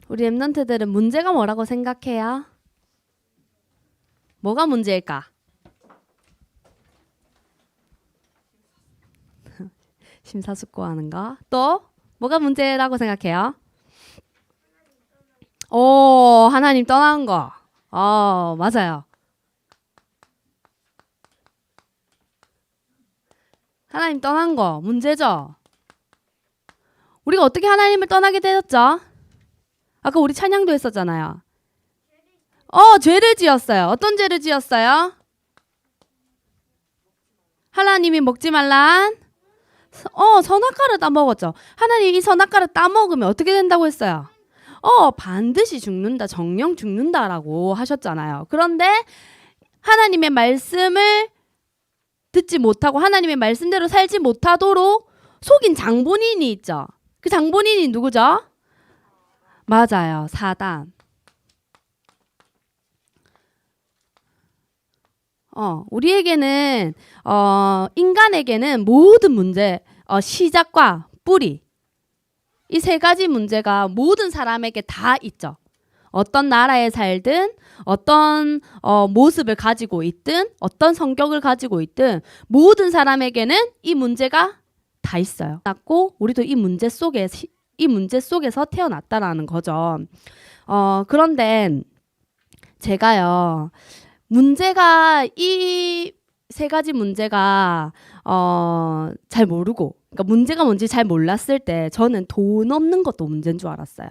우리 랩런트들은 문제가 뭐라고 생각해요? 뭐가 문제일까? 심사숙고하는 거. 또 뭐가 문제라고 생각해요? 오, 하나님 떠난 거. 맞아요. 하나님 떠난 거 문제죠. 우리가 어떻게 하나님을 떠나게 되었죠? 아까 우리 찬양도 했었잖아요. 죄를 지었어요. 어떤 죄를 지었어요? 하나님이 먹지 말란 선악과를 따먹었죠. 하나님 이 선악과를 따먹으면 어떻게 된다고 했어요? 반드시 죽는다. 정령 죽는다라고 하셨잖아요. 그런데 하나님의 말씀을 듣지 못하고 하나님의 말씀대로 살지 못하도록 속인 장본인이 있죠. 그 장본인이 누구죠? 맞아요. 사단. 우리에게는 인간에게는 모든 문제, 시작과 뿌리 이 세 가지 문제가 모든 사람에게 다 있죠. 어떤 나라에 살든 어떤 모습을 가지고 있든 어떤 성격을 가지고 있든 모든 사람에게는 이 문제가 다 있어요. 우리도 이 문제 속에서 태어났다라는 거죠. 그런데 제가요. 문제가 이 세 가지 문제가 잘 모르고 그러니까 문제가 뭔지 잘 몰랐을 때 저는 돈 없는 것도 문제인 줄 알았어요.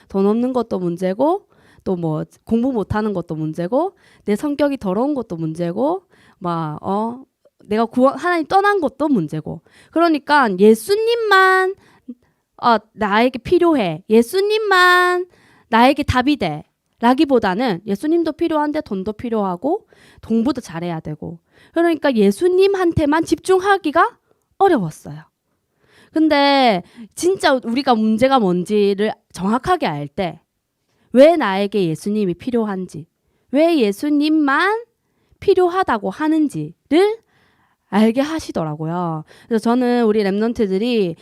돈 없는 것도 문제고 또 뭐 공부 못하는 것도 문제고 내 성격이 더러운 것도 문제고 내가 하나님 떠난 것도 문제고 그러니까 예수님만 나에게 필요해. 예수님만 나에게 답이 돼. 라기보다는 예수님도 필요한데 돈도 필요하고 공부도 잘해야 되고 그러니까 예수님한테만 집중하기가 어려웠어요. 근데 진짜 우리가 문제가 뭔지를 정확하게 알 때 왜 나에게 예수님이 필요한지 왜 예수님만 필요하다고 하는지를 알게 하시더라고요. 그래서 저는 우리 랩런트들이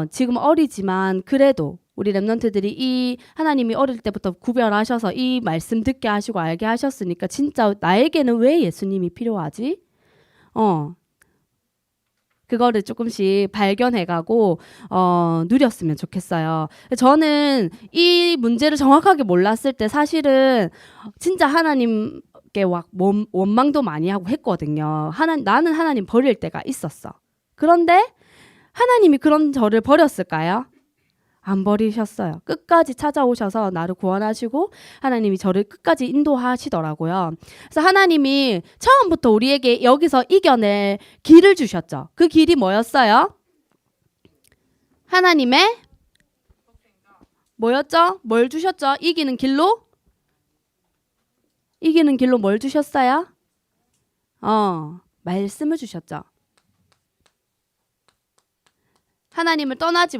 지금 어리지만 그래도 우리 랩런트들이 이 하나님이 어릴 때부터 구별하셔서 이 말씀 듣게 하시고 알게 하셨으니까 진짜 나에게는 왜 예수님이 필요하지? 그거를 조금씩 발견해가고 누렸으면 좋겠어요. 저는 이 문제를 정확하게 몰랐을 때 사실은 진짜 하나님께 원망도 많이 하고 했거든요. 나는 하나님 버릴 때가 있었어. 그런데 하나님이 그런 저를 버렸을까요? 안 버리셨어요. 끝까지 찾아오셔서 나를 구원하시고 하나님이 저를 끝까지 인도하시더라고요. 그래서 하나님이 처음부터 우리에게 여기서 이겨낼 길을 주셨죠. 그 길이 뭐였어요? 하나님의 뭐였죠? 뭘 주셨죠? 이기는 길로 뭘 주셨어요? 말씀을 주셨죠. 하나님을 떠나지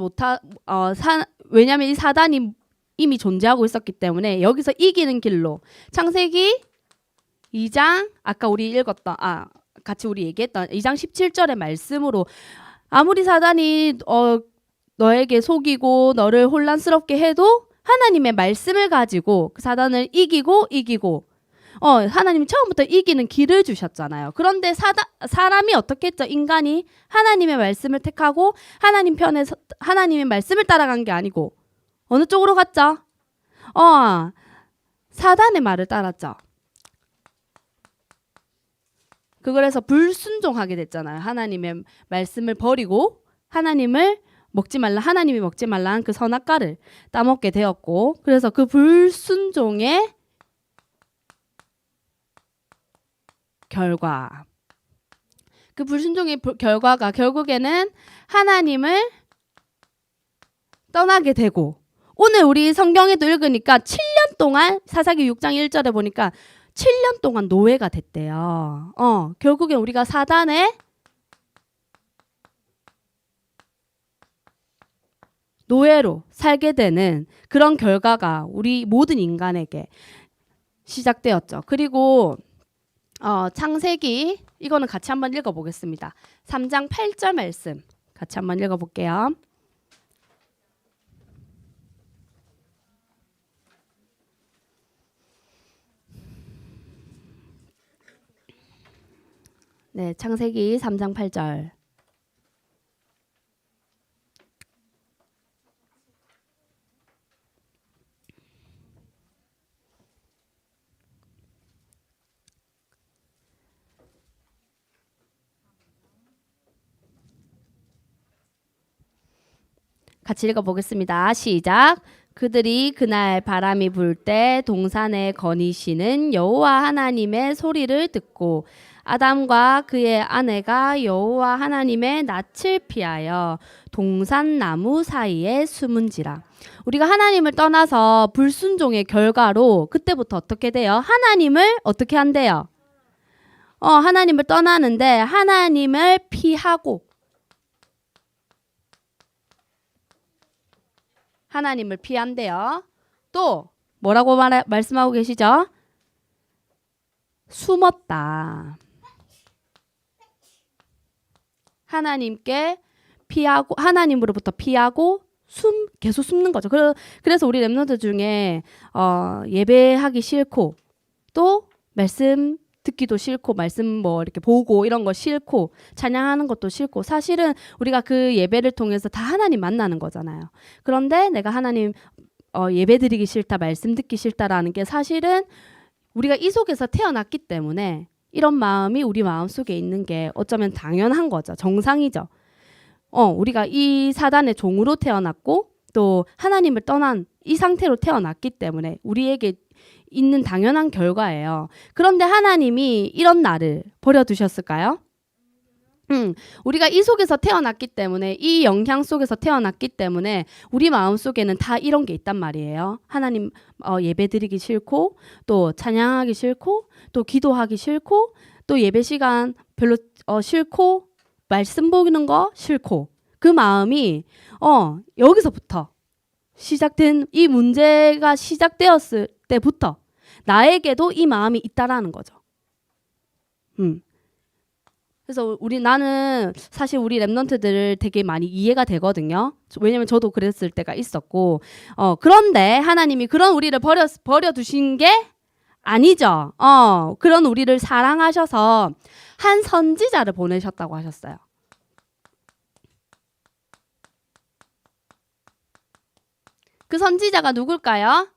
왜냐하면 이 사단이 이미 존재하고 있었기 때문에 여기서 이기는 길로 창세기 2장 아까 우리 읽었던 같이 우리 얘기했던 2장 17절의 말씀으로 아무리 사단이 너에게 속이고 너를 혼란스럽게 해도 하나님의 말씀을 가지고 그 사단을 이기고 하나님이 처음부터 이기는 길을 주셨잖아요. 그런데 사람이 어떻게 했죠? 인간이 하나님의 말씀을 택하고 하나님 편에서 하나님의 말씀을 따라간 게 아니고 어느 쪽으로 갔죠? 사단의 말을 따랐죠. 그래서 불순종하게 됐잖아요. 하나님의 말씀을 버리고 하나님이 먹지 말란 그 선악과를 따먹게 되었고 그래서 그 불순종의 결과 그 불순종의 결과가 결국에는 하나님을 떠나게 되고 오늘 우리 성경에도 읽으니까 7년 동안 사사기 6장 1절에 보니까 7년 동안 노예가 됐대요. 결국엔 우리가 사단의 노예로 살게 되는 그런 결과가 우리 모든 인간에게 시작되었죠. 그리고 창세기 이거는 같이 한번 읽어보겠습니다. 3장 8절 말씀 같이 한번 읽어볼게요. 네, 창세기 3장 8절. 같이 읽어보겠습니다. 시작. 그들이 그날 바람이 불 때 동산에 거니시는 여호와 하나님의 소리를 듣고 아담과 그의 아내가 여호와 하나님의 낯을 피하여 동산 나무 사이에 숨은지라. 우리가 하나님을 떠나서 불순종의 결과로 그때부터 어떻게 돼요? 하나님을 어떻게 한대요? 하나님을 떠나는데 하나님을 피하고 하나님을 피한대요. 또 뭐라고 말씀하고 계시죠? 숨었다. 하나님께 피하고 하나님으로부터 피하고 계속 숨는 거죠. 그래서 우리 렘넌트 중에 예배하기 싫고 또 말씀 듣기도 싫고 말씀 뭐 이렇게 보고 이런 거 싫고 찬양하는 것도 싫고 사실은 우리가 그 예배를 통해서 다 하나님 만나는 거잖아요. 그런데 내가 하나님 예배 드리기 싫다, 말씀 듣기 싫다라는 게 사실은 우리가 이 속에서 태어났기 때문에 이런 마음이 우리 마음속에 있는 게 어쩌면 당연한 거죠. 정상이죠. 우리가 이 사단의 종으로 태어났고 또 하나님을 떠난 이 상태로 태어났기 때문에 우리에게 있는 당연한 결과예요. 그런데 하나님이 이런 나를 버려두셨을까요? 우리가 이 속에서 태어났기 때문에 이 영향 속에서 태어났기 때문에 우리 마음속에는 다 이런 게 있단 말이에요. 하나님 예배드리기 싫고 또 찬양하기 싫고 또 기도하기 싫고 또 예배 시간 별로 싫고 말씀 보는 거 싫고 그 마음이 여기서부터 시작된 이 문제가 시작되었을 때부터 나에게도 이 마음이 있다라는 거죠. 그래서 나는 사실 우리 렘넌트들을 되게 많이 이해가 되거든요. 왜냐면 저도 그랬을 때가 있었고 그런데 하나님이 그런 우리를 버려두신 게 아니죠. 그런 우리를 사랑하셔서 한 선지자를 보내셨다고 하셨어요. 그 선지자가 누굴까요?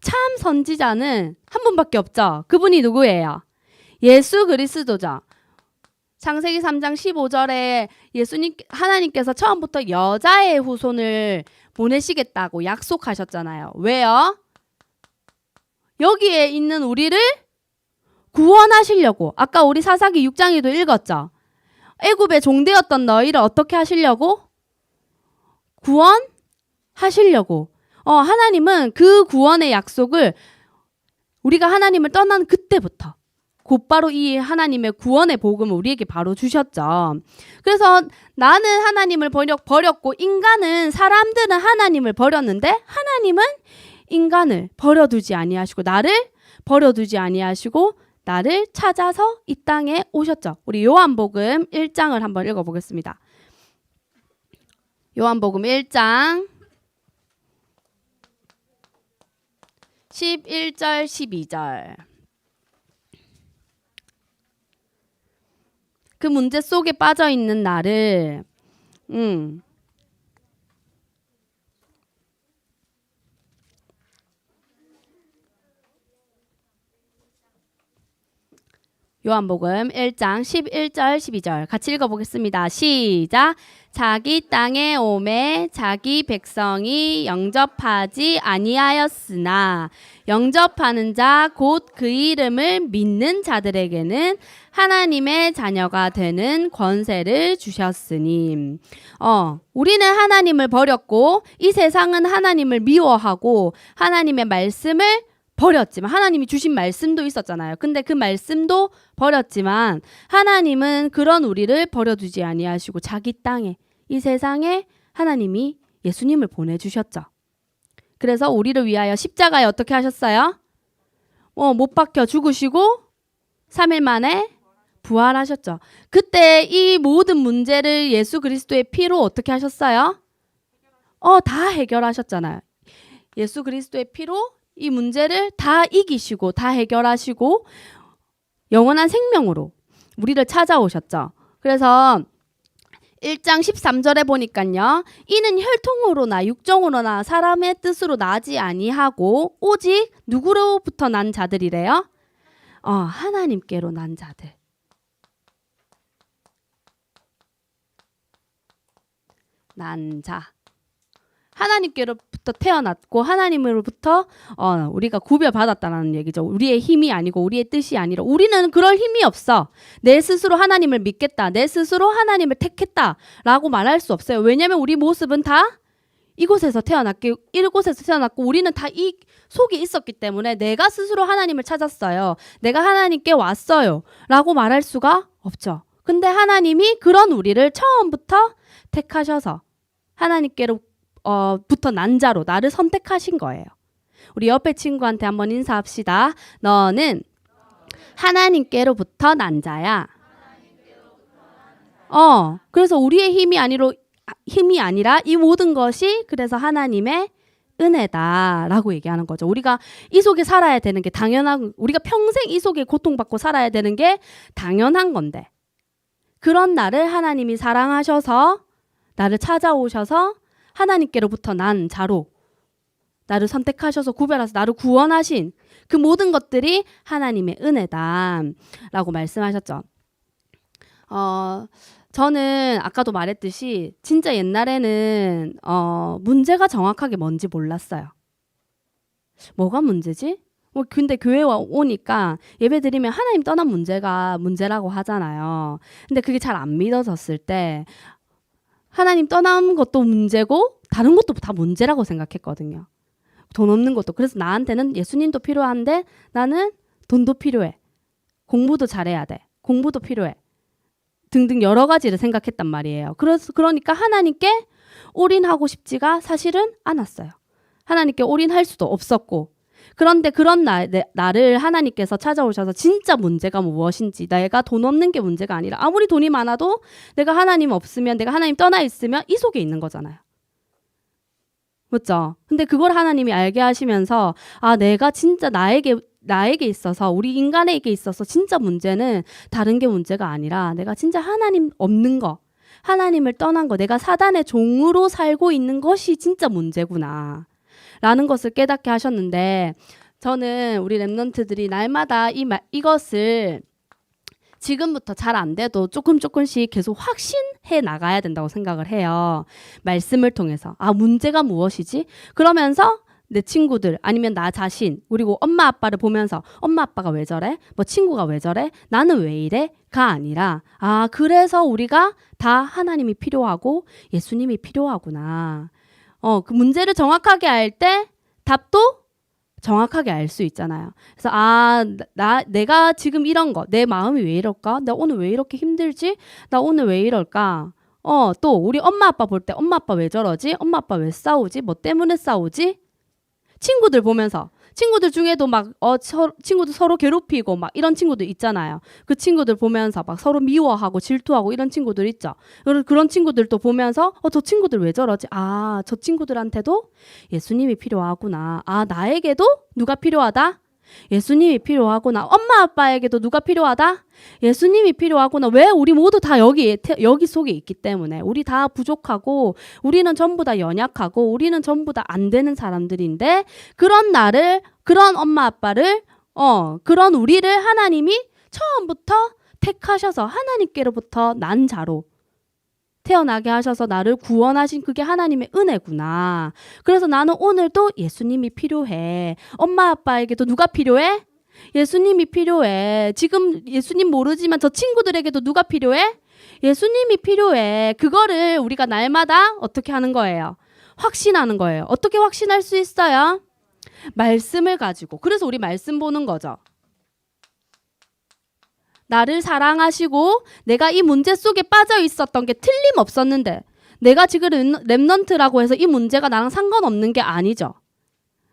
참 선지자는 한 분밖에 없죠. 그분이 누구예요? 예수 그리스도죠. 창세기 3장 15절에 하나님께서 처음부터 여자의 후손을 보내시겠다고 약속하셨잖아요. 왜요? 여기에 있는 우리를 구원하시려고. 아까 우리 사사기 6장에도 읽었죠. 애굽의 종되었던 너희를 어떻게 하시려고? 구원하시려고. 하나님은 그 구원의 약속을 우리가 하나님을 떠난 그때부터 곧바로 이 하나님의 구원의 복음을 우리에게 바로 주셨죠. 그래서 나는 하나님을 버렸고 사람들은 하나님을 버렸는데 하나님은 인간을 버려두지 아니하시고 나를 버려두지 아니하시고 나를 찾아서 이 땅에 오셨죠. 우리 요한복음 1장을 한번 읽어보겠습니다. 요한복음 1장 11절 12절. 그 문제 속에 빠져 있는 나를 요한복음 1장 11절 12절 같이 읽어보겠습니다. 시작. 자기 땅에 오매 자기 백성이 영접하지 아니하였으나 영접하는 자 곧 그 이름을 믿는 자들에게는 하나님의 자녀가 되는 권세를 주셨으니 우리는 하나님을 버렸고 이 세상은 하나님을 미워하고 하나님의 말씀을 버렸지만 하나님이 주신 말씀도 있었잖아요. 근데 그 말씀도 버렸지만 하나님은 그런 우리를 버려두지 아니하시고 자기 땅에 이 세상에 하나님이 예수님을 보내주셨죠. 그래서 우리를 위하여 십자가에 어떻게 하셨어요? 못 박혀 죽으시고 3일 만에 부활하셨죠. 그때 이 모든 문제를 예수 그리스도의 피로 어떻게 하셨어요? 다 해결하셨잖아요. 예수 그리스도의 피로 이 문제를 다 이기시고 다 해결하시고 영원한 생명으로 우리를 찾아오셨죠. 그래서 1장 13절에 보니까요. 이는 혈통으로나 육정으로나 사람의 뜻으로 나지 아니하고 오직 누구로부터 난 자들이래요? 하나님께로 난 자들. 난 자. 하나님께로부터 태어났고 하나님으로부터 우리가 구별받았다는 얘기죠. 우리의 힘이 아니고 우리의 뜻이 아니라 우리는 그럴 힘이 없어. 내 스스로 하나님을 믿겠다. 내 스스로 하나님을 택했다라고 말할 수 없어요. 왜냐하면 우리 모습은 다 이곳에서 태어났고 우리는 다 이 속에 있었기 때문에 내가 스스로 하나님을 찾았어요. 내가 하나님께 왔어요. 라고 말할 수가 없죠. 근데 하나님이 그런 우리를 처음부터 택하셔서 하나님께로 부터 난 자로 나를 선택하신 거예요. 우리 옆에 친구한테 한번 인사합시다. 너는 하나님께로부터 난 자야. 그래서 우리의 힘이 아니라 이 모든 것이 그래서 하나님의 은혜다라고 얘기하는 거죠. 우리가 이 속에 살아야 되는 게 당연한, 우리가 평생 이 속에 고통받고 살아야 되는 게 당연한 건데, 그런 나를 하나님이 사랑하셔서 나를 찾아오셔서 하나님께로부터 난 자로 나를 선택하셔서 구별하셔서 나를 구원하신 그 모든 것들이 하나님의 은혜다라고 말씀하셨죠. 저는 아까도 말했듯이 진짜 옛날에는 문제가 정확하게 뭔지 몰랐어요. 뭐가 문제지? 근데 교회 오니까 예배 드리면 하나님 떠난 문제가 문제라고 하잖아요. 근데 그게 잘 안 믿어졌을 때 하나님 떠난 것도 문제고 다른 것도 다 문제라고 생각했거든요. 돈 없는 것도. 그래서 나한테는 예수님도 필요한데 나는 돈도 필요해. 공부도 잘해야 돼. 공부도 필요해. 등등 여러 가지를 생각했단 말이에요. 그러니까 하나님께 올인하고 싶지가 사실은 않았어요. 하나님께 올인할 수도 없었고. 그런데 그런 나를 하나님께서 찾아오셔서 진짜 문제가 무엇인지, 내가 돈 없는 게 문제가 아니라 아무리 돈이 많아도 내가 하나님 없으면, 내가 하나님 떠나 있으면 이 속에 있는 거잖아요. 맞죠? 근데 그걸 하나님이 알게 하시면서 내가 진짜 나에게 있어서, 우리 인간에게 있어서 진짜 문제는 다른 게 문제가 아니라 내가 진짜 하나님 없는 거, 하나님을 떠난 거, 내가 사단의 종으로 살고 있는 것이 진짜 문제구나 라는 것을 깨닫게 하셨는데, 저는 우리 랩런트들이 날마다 이것을 지금부터 잘 안 돼도 조금씩 계속 확신해 나가야 된다고 생각을 해요. 말씀을 통해서. 문제가 무엇이지? 그러면서 내 친구들 아니면 나 자신, 그리고 엄마 아빠를 보면서 엄마 아빠가 왜 저래? 친구가 왜 저래? 나는 왜 이래? 가 아니라 그래서 우리가 다 하나님이 필요하고 예수님이 필요하구나. 그 문제를 정확하게 알 때 답도 정확하게 알 수 있잖아요. 그래서 내가 지금 이런 거, 내 마음이 왜 이럴까? 나 오늘 왜 이렇게 힘들지? 나 오늘 왜 이럴까? 또 우리 엄마 아빠 볼 때 엄마 아빠 왜 저러지? 엄마 아빠 왜 싸우지? 뭐 때문에 싸우지? 친구들 보면서, 친구들 중에도 친구들 서로 괴롭히고 이런 친구들 있잖아요. 그 친구들 보면서 서로 미워하고 질투하고 이런 친구들 있죠. 그런 친구들도 보면서 저 친구들 왜 저러지? 저 친구들한테도 예수님이 필요하구나. 나에게도 누가 필요하다? 예수님이 필요하구나. 엄마 아빠에게도 누가 필요하다? 예수님이 필요하구나. 왜? 우리 모두 다 여기 속에 있기 때문에. 우리 다 부족하고, 우리는 전부 다 연약하고, 우리는 전부 다 안 되는 사람들인데, 그런 나를, 그런 엄마 아빠를, 그런 우리를 하나님이 처음부터 택하셔서 하나님께로부터 난 자로 태어나게 하셔서 나를 구원하신 그게 하나님의 은혜구나. 그래서 나는 오늘도 예수님이 필요해. 엄마 아빠에게도 누가 필요해? 예수님이 필요해. 지금 예수님 모르지만 저 친구들에게도 누가 필요해? 예수님이 필요해. 그거를 우리가 날마다 어떻게 하는 거예요? 확신하는 거예요. 어떻게 확신할 수 있어요? 말씀을 가지고. 그래서 우리 말씀 보는 거죠. 나를 사랑하시고 내가 이 문제 속에 빠져 있었던 게 틀림없었는데, 내가 지금 랩넌트라고 해서 이 문제가 나랑 상관없는 게 아니죠.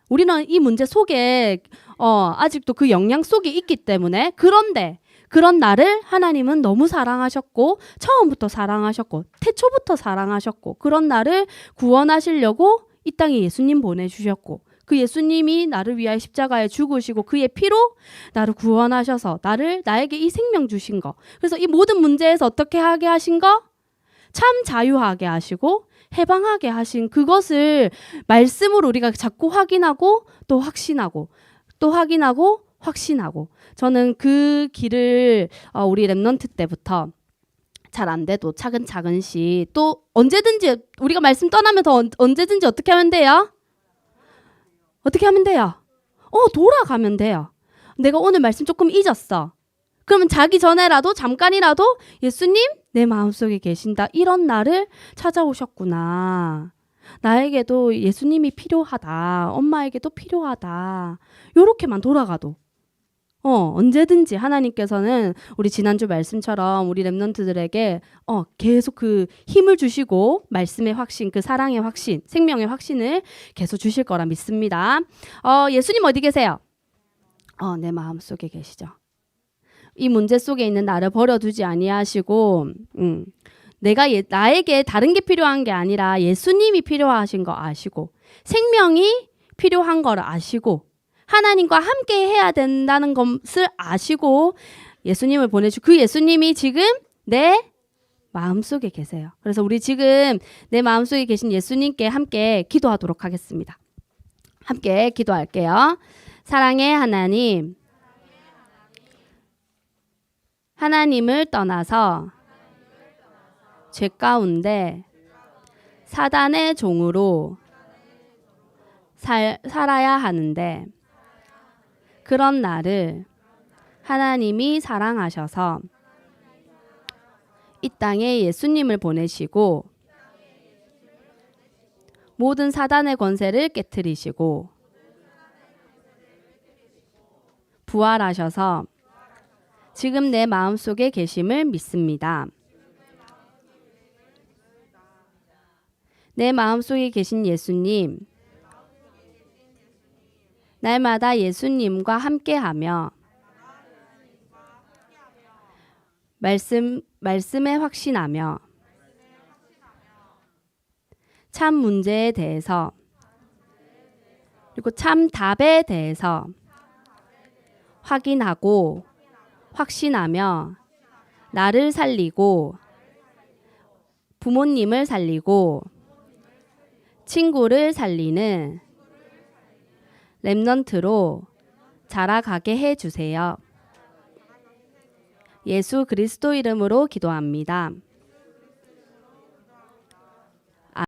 우리는 이 문제 속에 아직도 그 영향 속에 있기 때문에. 그런데 그런 나를 하나님은 너무 사랑하셨고, 처음부터 사랑하셨고, 태초부터 사랑하셨고, 그런 나를 구원하시려고 이 땅에 예수님 보내주셨고, 그 예수님이 나를 위하여 십자가에 죽으시고 그의 피로 나를 구원하셔서 나에게 이 생명 주신 거. 그래서 이 모든 문제에서 어떻게 하게 하신 거? 참 자유하게 하시고 해방하게 하신 그것을 말씀으로 우리가 자꾸 확인하고 또 확신하고 또 확인하고 확신하고 저는 그 길을 우리 랩넌트 때부터 잘 안 돼도 차근차근씩 또 언제든지 우리가 말씀 떠나면 더 언제든지 어떻게 하면 돼요? 어떻게 하면 돼요? 돌아가면 돼요. 내가 오늘 말씀 조금 잊었어. 그러면 자기 전에라도 잠깐이라도 예수님 내 마음속에 계신다. 이런 나를 찾아오셨구나. 나에게도 예수님이 필요하다. 엄마에게도 필요하다. 요렇게만 돌아가도 언제든지 하나님께서는 우리 지난주 말씀처럼 우리 랩넌트들에게 계속 그 힘을 주시고 말씀의 확신, 그 사랑의 확신, 생명의 확신을 계속 주실 거라 믿습니다. 예수님 어디 계세요? 내 마음속에 계시죠. 이 문제 속에 있는 나를 버려두지 아니하시고 나에게 다른 게 필요한 게 아니라 예수님이 필요하신 거 아시고 생명이 필요한 걸 아시고 하나님과 함께 해야 된다는 것을 아시고 예수님을 보내주고 그 예수님이 지금 내 마음속에 계세요. 그래서 우리 지금 내 마음속에 계신 예수님께 함께 기도하도록 하겠습니다. 함께 기도할게요. 사랑의 하나님, 하나님을 떠나서 죄 가운데 사단의 종으로 살아야 하는데 그런 나를 하나님이 사랑하셔서 이 땅에 예수님을 보내시고 모든 사단의 권세를 깨트리시고 부활하셔서 지금 내 마음속에 계심을 믿습니다. 내 마음속에 계신 예수님, 날마다 예수님과 함께하며 말씀에 확신하며 참 문제에 대해서 그리고 참 답에 대해서 확인하고 확신하며 나를 살리고 부모님을 살리고 친구를 살리는 랩넌트로 자라가게 해주세요. 예수 그리스도 이름으로 기도합니다.